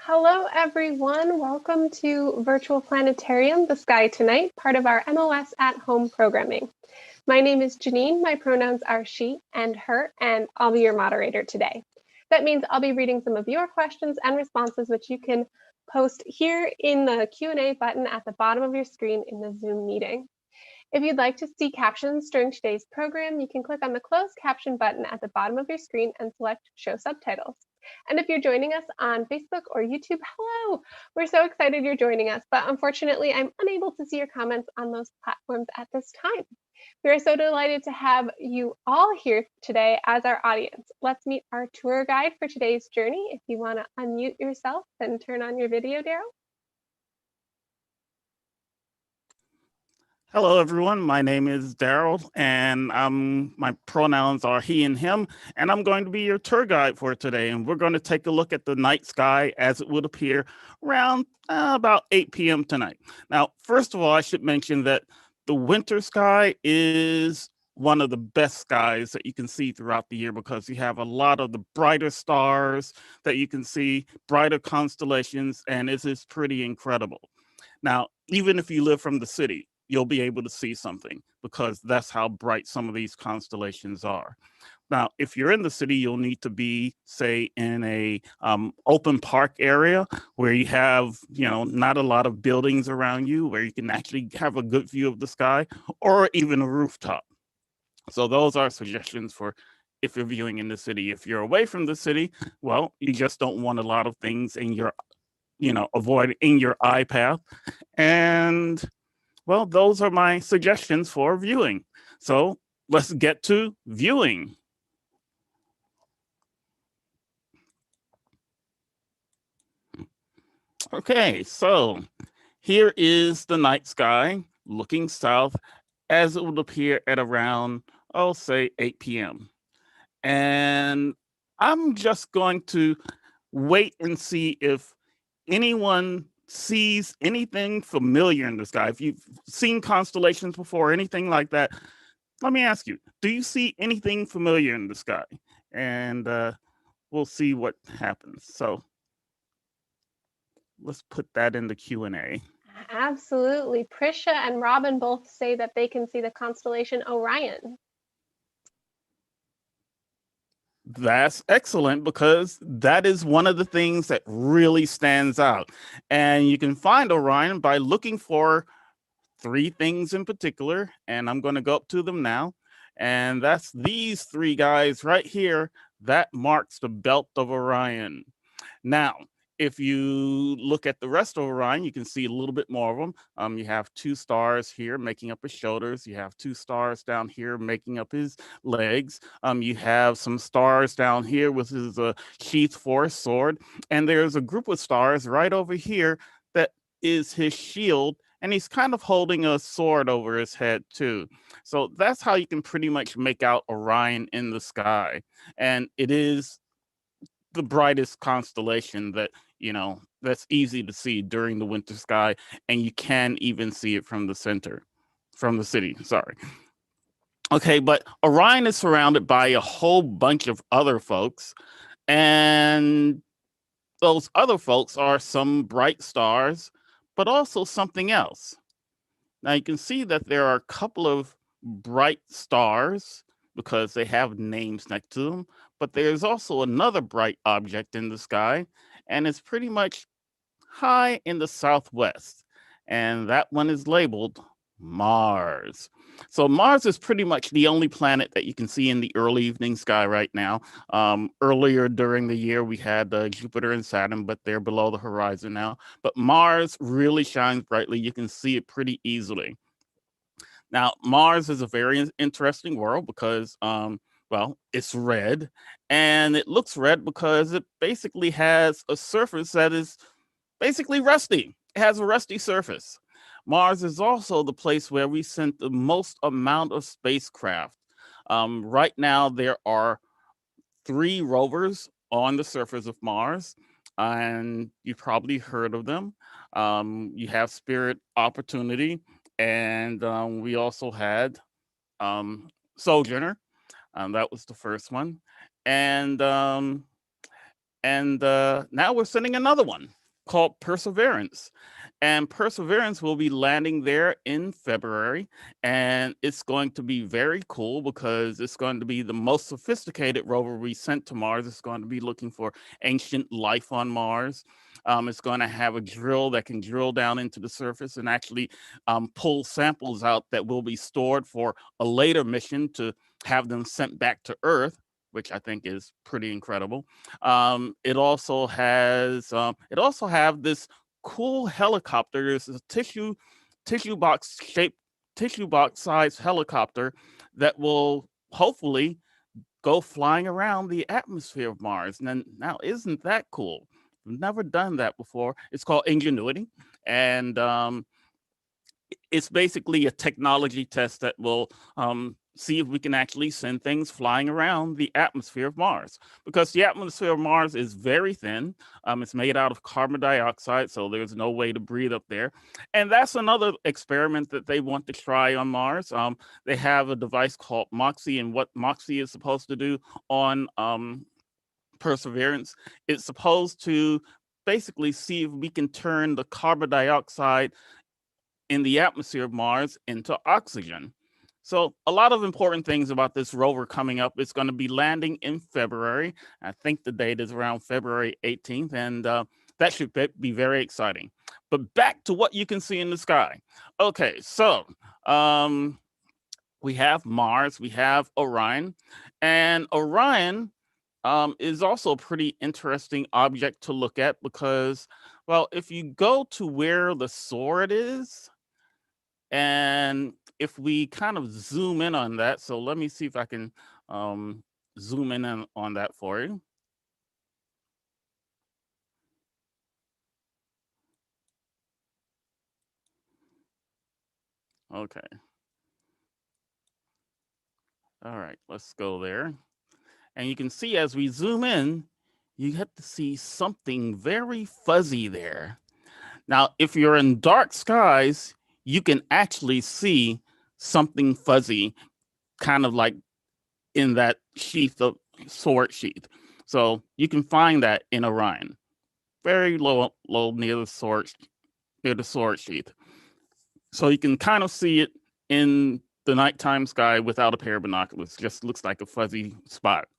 Hello, everyone. Welcome to Virtual Planetarium, The Sky Tonight, part of our MOS at Home programming. My name is Janine. My pronouns are she and her, and I'll be your moderator today. That means I'll be reading some of your questions and responses, which you can post here in the Q&A button at the bottom of your screen in the Zoom meeting. If you'd like to see captions during today's program, you can click on the closed caption button at the bottom of your screen and select Show Subtitles. And if you're joining us on Facebook or YouTube, hello! We're so excited you're joining us, but unfortunately, I'm unable to see your comments on those platforms at this time. We are so delighted to have you all here today as our audience. Let's meet our tour guide for today's journey. If you want to unmute yourself and turn on your video, Daryl. Hello, everyone. My name is Daryl, and my pronouns are he and him, and I'm going to be your tour guide for today. And we're going to take a look at the night sky as it would appear around about 8 p.m. tonight. Now, first of all, I should mention that the winter sky is one of the best skies that you can see throughout the year because you have a lot of the brighter stars that you can see, brighter constellations, and it is pretty incredible. Now, even if you live from the city, you'll be able to see something because that's how bright some of these constellations are. Now, if you're in the city, you'll need to be, say, in a open park area where you have, not a lot of buildings around you, where you can actually have a good view of the sky, or even a rooftop. So those are suggestions for if you're viewing in the city. If you're away from the city, well, you just don't want a lot of things in your, avoid in your eye path. And well, those are my suggestions for viewing. So let's get to viewing. Okay, so here is the night sky looking south as it would appear at around, I'll say 8 p.m. And I'm just going to wait and see if anyone sees anything familiar in the sky. If you've seen constellations before, anything like that, let me ask you, do you see anything familiar in the sky? And we'll see what happens. So let's put that in the Q&A. Absolutely. Prisha and Robin both say that they can see the constellation Orion. That's excellent because that is one of the things that really stands out. And you can find Orion by looking for three things in particular. And I'm going to go up to them now. And that's these three guys right here. That marks the belt of Orion. Now, if you look at the rest of Orion, you can see a little bit more of them. You have two stars here making up his shoulders. You have two stars down here making up his legs. You have some stars down here with his sheath for his sword. And there's a group of stars right over here that is his shield. And he's kind of holding a sword over his head too. So that's how you can pretty much make out Orion in the sky. And it is the brightest constellation that that's easy to see during the winter sky, and you can even see it from the city. Sorry. Okay, but Orion is surrounded by a whole bunch of other folks, and those other folks are some bright stars, but also something else. Now you can see that there are a couple of bright stars because they have names next to them, but there's also another bright object in the sky, and it's pretty much high in the southwest, and that one is labeled Mars. So Mars is pretty much the only planet that you can see in the early evening sky right now. Earlier during the year, we had Jupiter and Saturn, but they're below the horizon now. But Mars really shines brightly. You can see it pretty easily. Now, Mars is a very interesting world because, well, it's red, and it looks red because it basically has a surface that is basically rusty. It has a rusty surface. Mars is also the place where we sent the most amount of spacecraft. Right now, there are 3 rovers on the surface of Mars, and you've probably heard of them. You have Spirit, Opportunity, and we also had Sojourner. That was the first one. And And now we're sending another one called Perseverance. And Perseverance will be landing there in February. And it's going to be very cool because it's going to be the most sophisticated rover we sent to Mars. It's going to be looking for ancient life on Mars. It's going to have a drill that can drill down into the surface and actually pull samples out that will be stored for a later mission to have them sent back to Earth, which I think is pretty incredible. It also have this cool helicopter. There's a tissue box sized helicopter that will hopefully go flying around the atmosphere of Mars. And then, now, isn't that cool? We've never done that before. It's called Ingenuity, and it's basically a technology test that will see if we can actually send things flying around the atmosphere of Mars, because the atmosphere of Mars is very thin. It's made out of carbon dioxide, so there's no way to breathe up there. And that's another experiment that they want to try on Mars. They have a device called MOXIE, and what MOXIE is supposed to do on Perseverance, it's supposed to basically see if we can turn the carbon dioxide in the atmosphere of Mars into oxygen. So a lot of important things about this rover coming up. It's going to be landing in February. I think the date is around February 18th, and that should be very exciting. But back to what you can see in the sky. Okay, so we have Mars, we have Orion, and Orion is also a pretty interesting object to look at because, well, if you go to where the sword is, and if we kind of zoom in on that, so let me see if I can zoom in on that for you. Okay. All right, let's go there. And you can see as we zoom in, you get to see something very fuzzy there. Now, if you're in dark skies, you can actually see something fuzzy, kind of like in that sheath of sword sheath. So you can find that in Orion, very low near the sword sheath. So you can kind of see it in the nighttime sky without a pair of binoculars. It just looks like a fuzzy spot.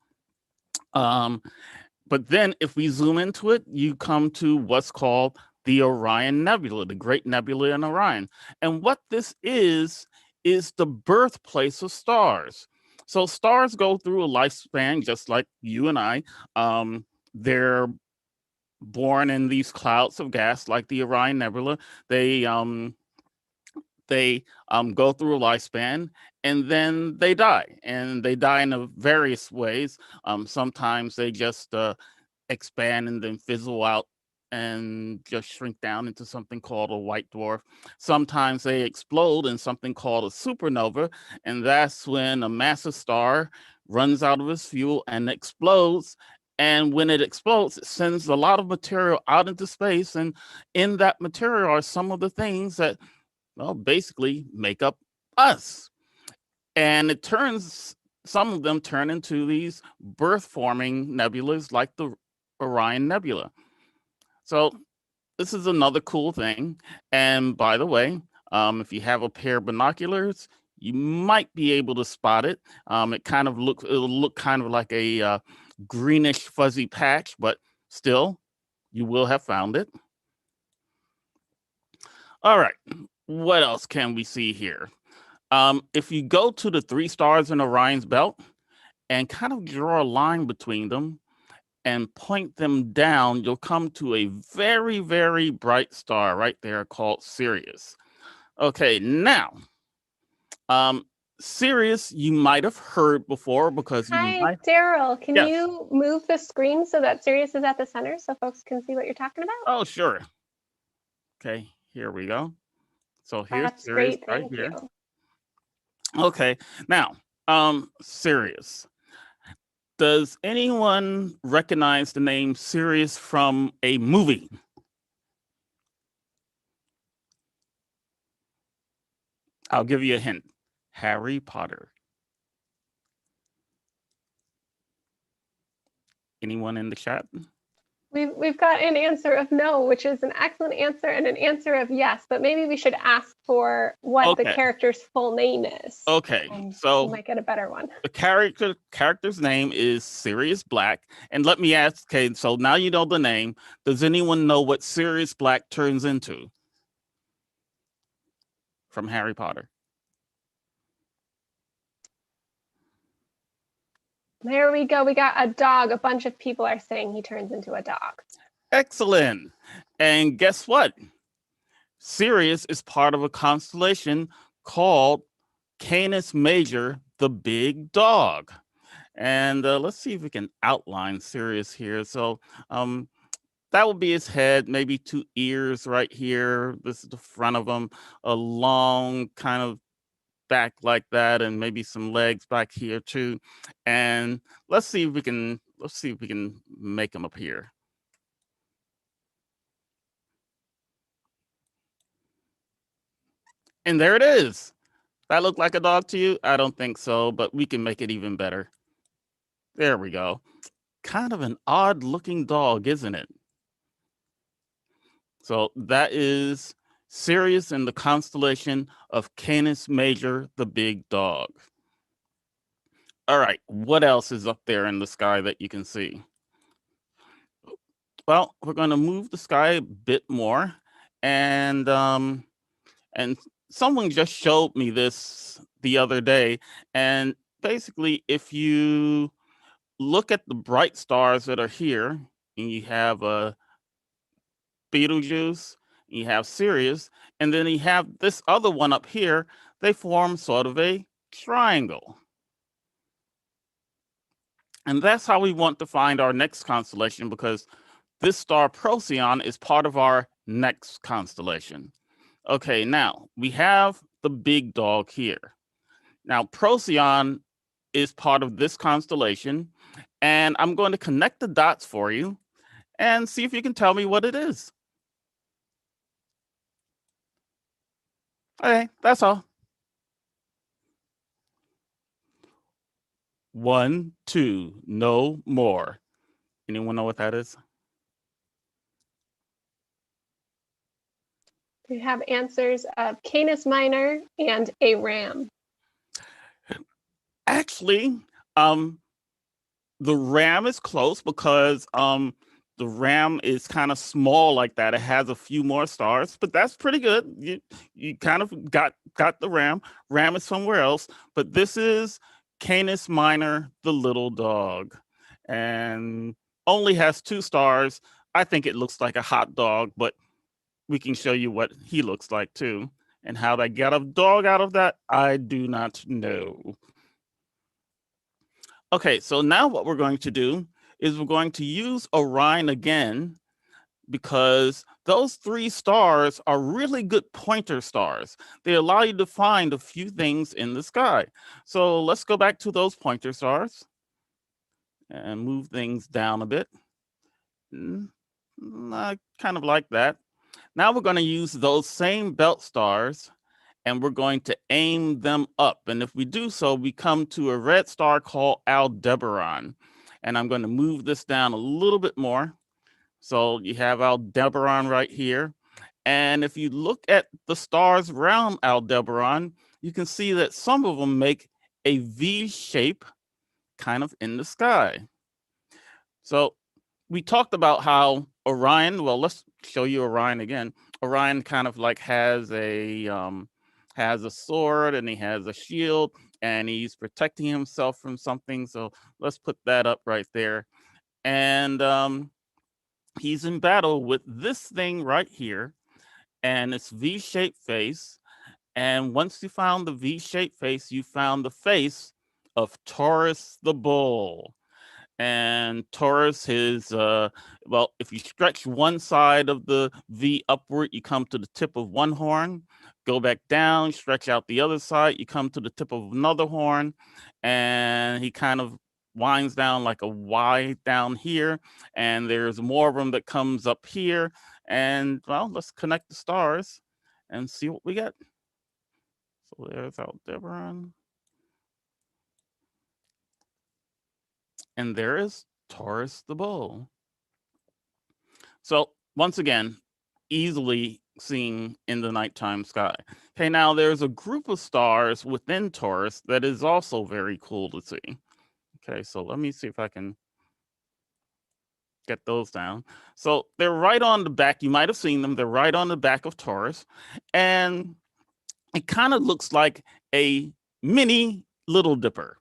But then if we zoom into it, you come to what's called the Orion Nebula, the Great Nebula in Orion. And what this is the birthplace of stars. So stars go through a lifespan just like you and I. They're born in these clouds of gas like the Orion Nebula. They go through a lifespan and then they die, and they die in various ways. Sometimes they just expand and then fizzle out and just shrink down into something called a white dwarf. Sometimes they explode in something called a supernova, and that's when a massive star runs out of its fuel and explodes. And when it explodes, it sends a lot of material out into space, and in that material are some of the things that, well, basically make up us. And some of them turn into these birth-forming nebulas like the Orion Nebula. So this is another cool thing. And by the way, if you have a pair of binoculars, you might be able to spot it. It'll look kind of like a greenish fuzzy patch, but still, you will have found it. All right, what else can we see here? If you go to the 3 stars in Orion's belt and kind of draw a line between them and point them down, you'll come to a very, very bright star right there called Sirius. Okay, now, Sirius, you might have heard before because Hi, Daryl. Can Yes. you move the screen so that Sirius is at the center so folks can see what you're talking about? Oh, sure. Okay, here we go. So here's That's Sirius great. right Thank here. you. Okay, now, Sirius. Does anyone recognize the name Sirius from a movie? I'll give you a hint. Harry Potter. Anyone in the chat? We've got an answer of no, which is an excellent answer, and an answer of yes, but maybe we should ask for what the Okay. character's full name is. Okay. And we So might get a better one. the character's name is Sirius Black. And let me ask, okay, so now you know the name. Does anyone know what Sirius Black turns into from Harry Potter? There we go. We got a dog. A bunch of people are saying he turns into a dog. Excellent. And guess what? Sirius is part of a constellation called Canis Major, the big dog. And let's see if we can outline Sirius here. So that would be his head, maybe two ears right here. This is the front of him, a long kind of back like that, and maybe some legs back here too. And let's see if we can make him appear. And there it is. That look like a dog to you? I don't think so, but we can make it even better. There we go. Kind of an odd looking dog, isn't it? So that is Sirius in the constellation of Canis Major, the big dog. All right, what else is up there in the sky that you can see? Well, we're going to move the sky a bit more, and someone just showed me this the other day, and basically, if you look at the bright stars that are here, and you have Betelgeuse, you have Sirius, and then you have this other one up here, they form sort of a triangle. And that's how we want to find our next constellation, because this star Procyon is part of our next constellation. Okay, now we have the big dog here. Now, Procyon is part of this constellation, and I'm going to connect the dots for you and see if you can tell me what it is. Okay, that's all. 1, 2, no more. Anyone know what that is? We have answers of Canis Minor and a ram. Actually, the ram is close, because the ram is kind of small like that. It has a few more stars, but that's pretty good. You kind of got the ram. Ram is somewhere else, but this is Canis Minor, the little dog, and only has 2 stars. I think it looks like a hot dog, but we can show you what he looks like too. And how they got a dog out of that, I do not know. Okay, so now what we're going to do is we're going to use Orion again, because those 3 stars are really good pointer stars. They allow you to find a few things in the sky. So let's go back to those pointer stars and move things down a bit. I kind of like that. Now we're going to use those same belt stars, and we're going to aim them up. And if we do so, we come to a red star called Aldebaran. And I'm going to move this down a little bit more. So you have Aldebaran right here. And if you look at the stars around Aldebaran, you can see that some of them make a V shape kind of in the sky. So we talked about how Orion, well, let's show you Orion again. Orion kind of like has a sword, and he has a shield, and he's protecting himself from something. So let's put that up right there. And he's in battle with this thing right here, and it's V-shaped face. And once you found the V-shaped face, you found the face of Taurus the bull. And Taurus is, well, if you stretch one side of the V upward, you come to the tip of one horn. Go back down, stretch out the other side, you come to the tip of another horn. And he kind of winds down like a Y down here. And there's more of them that comes up here. And well, let's connect the stars and see what we get. So there's Aldebaran. And there is Taurus the bull. So once again, easily seen in the nighttime sky. Okay, now there's a group of stars within Taurus that is also very cool to see. Okay, so let me see if I can get those down. So they're right on the back. You might have seen them. They're right on the back of Taurus. And it kind of looks like a mini Little Dipper.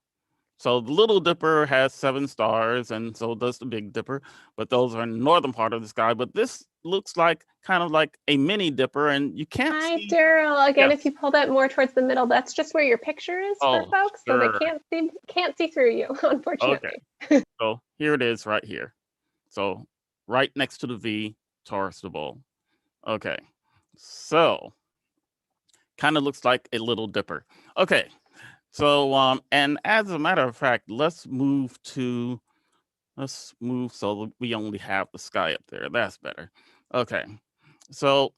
So the Little Dipper has 7 stars, and so does the Big Dipper, but those are in the northern part of the sky. But this looks like kind of like a mini dipper, and you can't Hi, see. Daryl. Again, if Yes. you pull that more towards the middle, that's just where your picture is for Oh, folks, so they sure. can't see through you, Okay. unfortunately. So here it is right here. So right next to the V, Taurus the Bull. Okay. So kind of looks like a Little Dipper. Okay. So and as a matter of fact, let's move so that we only have the sky up there. That's better. Okay. So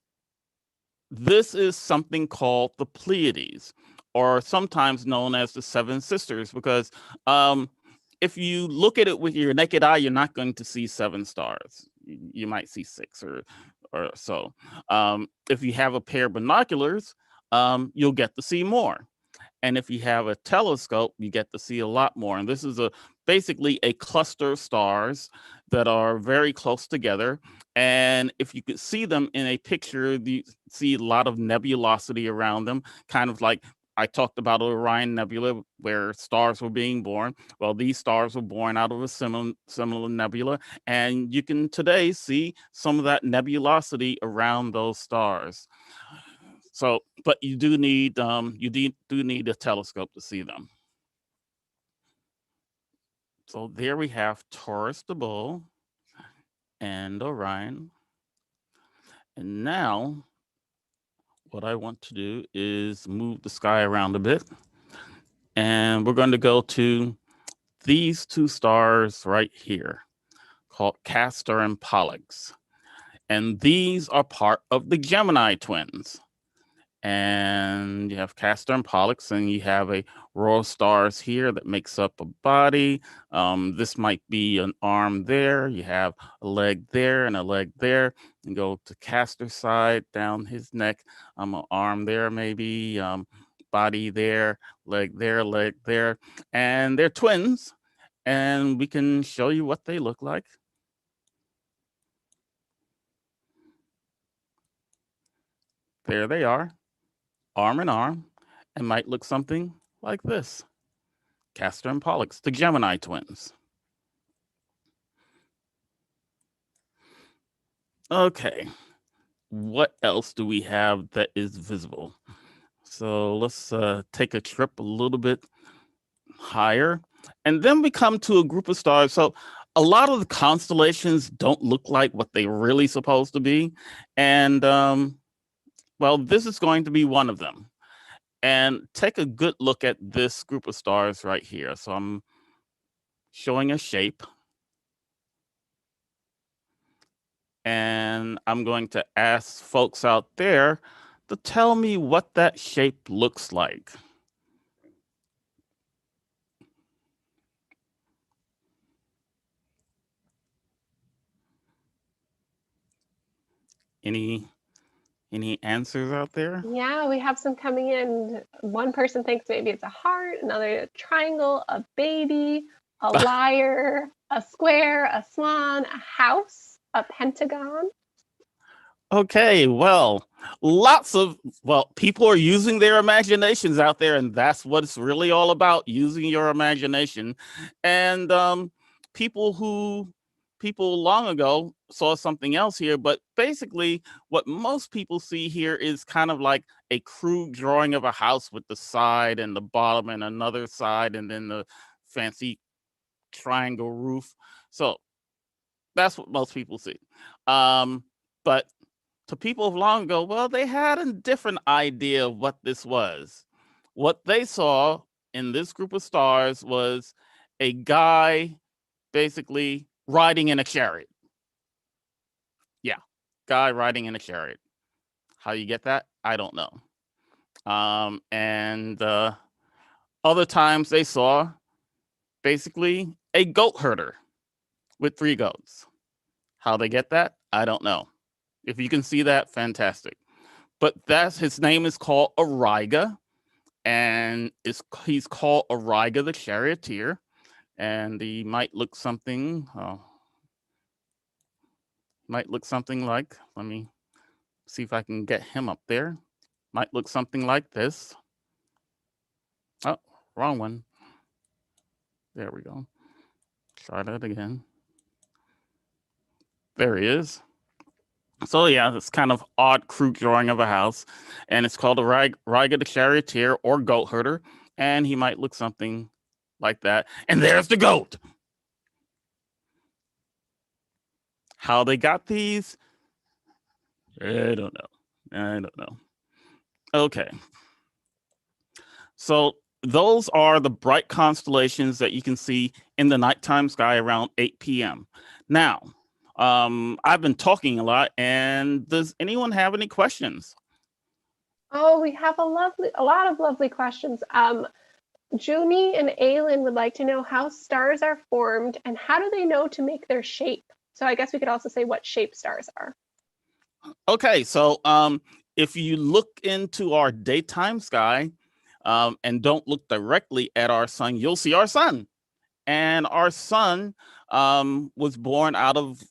this is something called the Pleiades, or sometimes known as the Seven Sisters, because if you look at it with your naked eye, you're not going to see 7 stars. You might see 6 or so. If you have a pair of binoculars, you'll get to see more. And if you have a telescope, you get to see a lot more. And this is basically a cluster of stars that are very close together. And if you could see them in a picture, you see a lot of nebulosity around them, kind of like I talked about Orion Nebula, where stars were being born. Well, these stars were born out of a similar nebula, and you can today see some of that nebulosity around those stars. So, but you do need a telescope to see them. So there we have Taurus the Bull and Orion. And now what I want to do is move the sky around a bit. And we're going to go to these 2 stars right here called Castor and Pollux. And these are part of the Gemini twins. And you have Castor and Pollux, and you have a row of stars here that makes up a body. This might be an arm there. You have a leg there and a leg there. And go to Castor's side, down his neck. An arm there, maybe. Body there, leg there. And they're twins. And we can show you what they look like. There they are, arm in arm, and might look something like this. Castor and Pollux, the Gemini twins. Okay, what else do we have that is visible? So let's take a trip a little bit higher. And then we come to a group of stars. So a lot of the constellations don't look like what they're really supposed to be. And well, this is going to be one of them. And take a good look at this group of stars right here. So I'm showing a shape. And I'm going to ask folks out there to tell me what that shape looks like. Any answers out there? Yeah, we have some coming in. One person thinks maybe it's a heart, another a triangle, a baby, a lyre, a square, a swan, a house, a pentagon. Okay, well, people are using their imaginations out there, and that's what it's really all about, using your imagination. And people long ago saw something else here, but basically what most people see here is kind of like a crude drawing of a house with the side and the bottom and another side and then the fancy triangle roof. So that's what most people see. But to people of long ago, well, they had a different idea of what this was. What they saw in this group of stars was a guy basically riding in a chariot. Yeah, guy riding in a chariot. How you get that? I don't know. And other times they saw basically a goat herder with 3 goats. How they get that, I don't know. If you can see that, fantastic. But his name is called Auriga, and he's called Auriga the Charioteer, and he might look something like, let me see if I can get him up there. Might look something like this. Oh, wrong one. There we go. Try that again. There he is. So yeah, it's kind of odd crude drawing of a house, and it's called Auriga the Charioteer or Goat Herder, and he might look something like that. And there's the goat. How they got these? I don't know. Okay. So those are the bright constellations that you can see in the nighttime sky around 8 p.m. Now, I've been talking a lot, and does anyone have any questions? Oh, we have a lot of lovely questions. Junie and Aylin would like to know how stars are formed and how do they know to make their shape? So I guess we could also say what shape stars are. Okay, so if you look into our daytime sky and don't look directly at our sun, you'll see our sun. And our sun was born out of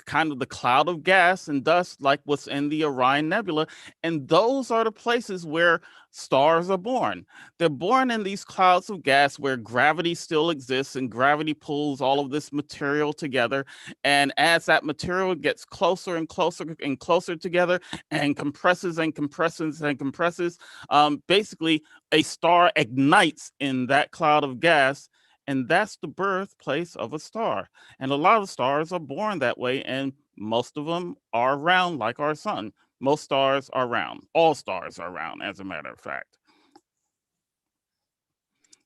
kind of the cloud of gas and dust like what's in the Orion Nebula. And those are the places where stars are born. They're born in these clouds of gas where gravity still exists, and gravity pulls all of this material together. And as that material gets closer and closer and closer together and compresses and compresses and compresses, basically a star ignites in that cloud of gas, and that's the birthplace of a star. And a lot of stars are born that way, and most of them are round like our sun. Most stars are round. All stars are round, as a matter of fact.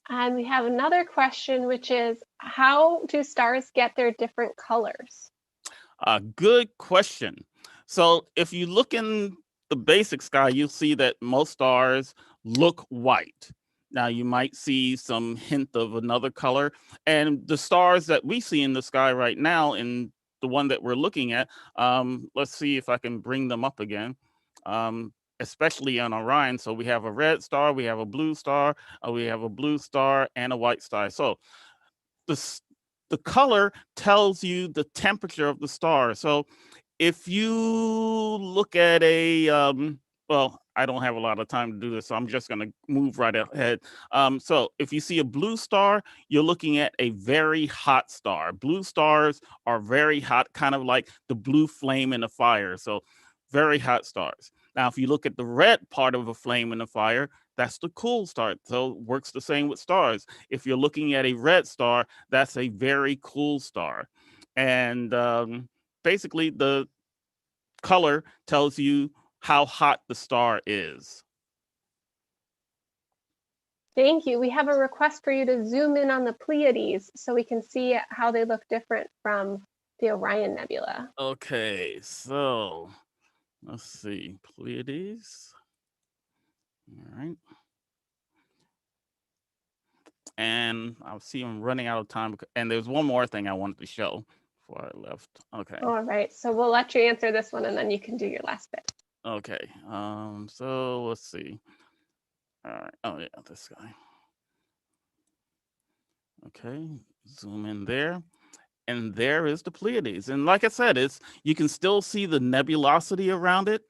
And we have another question, which is, how do stars get their different colors? Good question. So if you look in the basic sky, you'll see that most stars look white. Now you might see some hint of another color, and the stars that we see in the sky right now, in the one that we're looking at, let's see if I can bring them up again. Especially on Orion. So we have a red star, we have a blue star, we have a blue star, and a white star. So the color tells you the temperature of the star. So if you look at a well, I don't have a lot of time to do this, so I'm just going to move right ahead. So if you see a blue star, you're looking at a very hot star. Blue stars are very hot, kind of like the blue flame in a fire. So very hot stars. Now, if you look at the red part of a flame in a fire, that's the cool star. So it works the same with stars. If you're looking at a red star, that's a very cool star. And basically, the color tells you how hot the star is. Thank you. We have a request for you to zoom in on the Pleiades so we can see how they look different from the Orion Nebula. Okay, so let's see. Pleiades. All right. And I see I'm running out of time. And there's one more thing I wanted to show before I left. Okay. All right. So we'll let you answer this one and then you can do your last bit. Okay. So let's see. All right. Oh yeah, this guy. Okay. Zoom in there. And there is the Pleiades. And like I said, you can still see the nebulosity around it.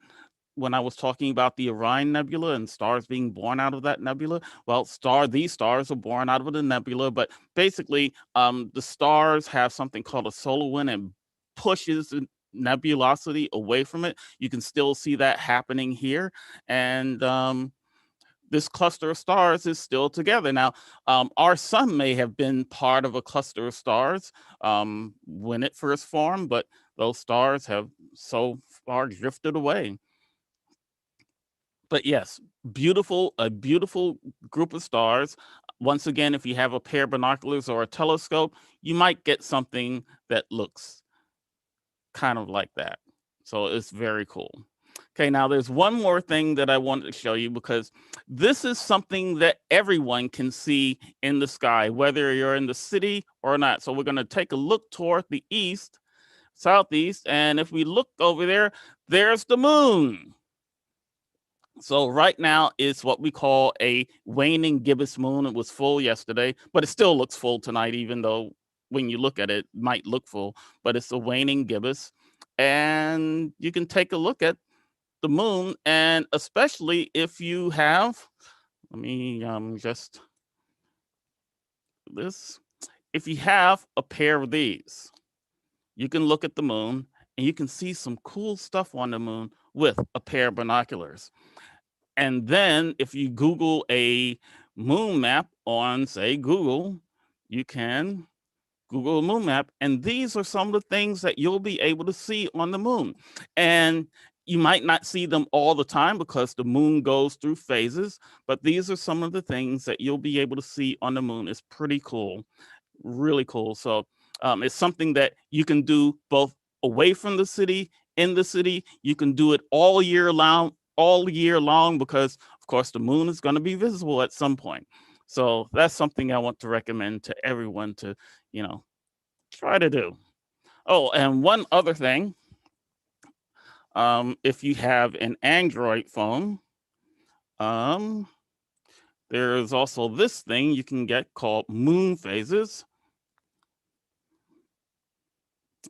When I was talking about the Orion Nebula and stars being born out of that nebula, well, these stars are born out of the nebula, but basically, the stars have something called a solar wind and pushes the nebulosity away from it. You can still see that happening here, and this cluster of stars is still together. Now, our sun may have been part of a cluster of stars when it first formed, but those stars have so far drifted away. But yes, a beautiful group of stars. Once again, if you have a pair of binoculars or a telescope, you might get something that looks kind of like that. So it's very cool. Okay, now there's one more thing that I wanted to show you, because this is something that everyone can see in the sky, whether you're in the city or not. So we're going to take a look toward the east, southeast. And if we look over there, there's the moon. So right now it's what we call a waning gibbous moon. It was full yesterday, but it still looks full tonight, even though when you look at it, it might look full, but it's a waning gibbous. And you can take a look at the moon, and especially if you have, let me just this, if you have a pair of these, you can look at the moon and you can see some cool stuff on the moon with a pair of binoculars. And then if you Google a moon map on, say, Google, you can Google a moon map, and these are some of the things that you'll be able to see on the moon. And you might not see them all the time because the moon goes through phases, but these are some of the things that you'll be able to see on the moon. It's pretty cool, really cool. So it's something that you can do both away from the city, in the city. You can do it all year long, because of course the moon is going to be visible at some point. So that's something I want to recommend to everyone to, try to do. Oh, and one other thing, if you have an Android phone, there's also this thing you can get called moon phases.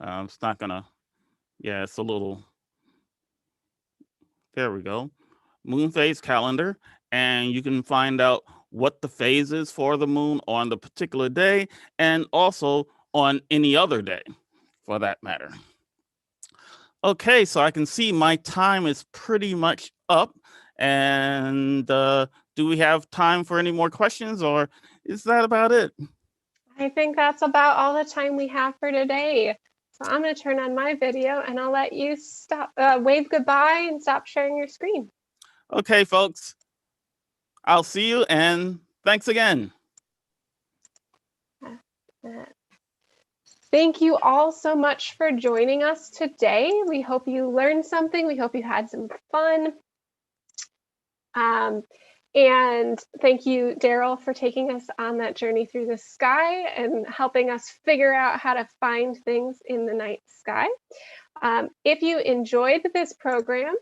It's not gonna, yeah, it's a little, there we go. Moon phase calendar, and you can find out what the phase is for the moon on the particular day, and also on any other day for that matter. Okay, so I can see my time is pretty much up, and do we have time for any more questions, or is that about it? I think that's about all the time we have for today. So I'm going to turn on my video and I'll let you stop, wave goodbye and stop sharing your screen. Okay, folks, I'll see you, and thanks again. Thank you all so much for joining us today. We hope you learned something. We hope you had some fun. And thank you, Daryl, for taking us on that journey through the sky and helping us figure out how to find things in the night sky. If you enjoyed this program,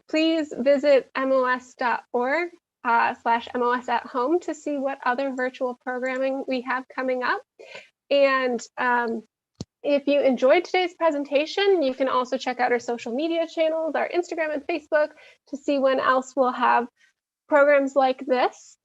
please visit mos.org /MOS at home to see what other virtual programming we have coming up. And if you enjoyed today's presentation, you can also check out our social media channels, our Instagram and Facebook, to see when else we'll have programs like this.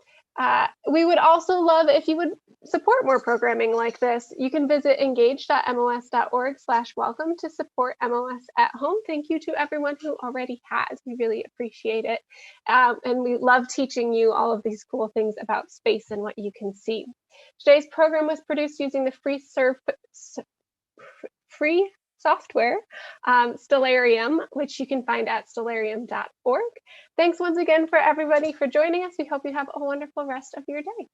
We would also love if you would support more programming like this. You can visit engage.mos.org /welcome to support MOS at home. Thank you to everyone who already has. We really appreciate it. And we love teaching you all of these cool things about space and what you can see. Today's program was produced using the free software, Stellarium, which you can find at stellarium.org. Thanks once again for everybody for joining us. We hope you have a wonderful rest of your day.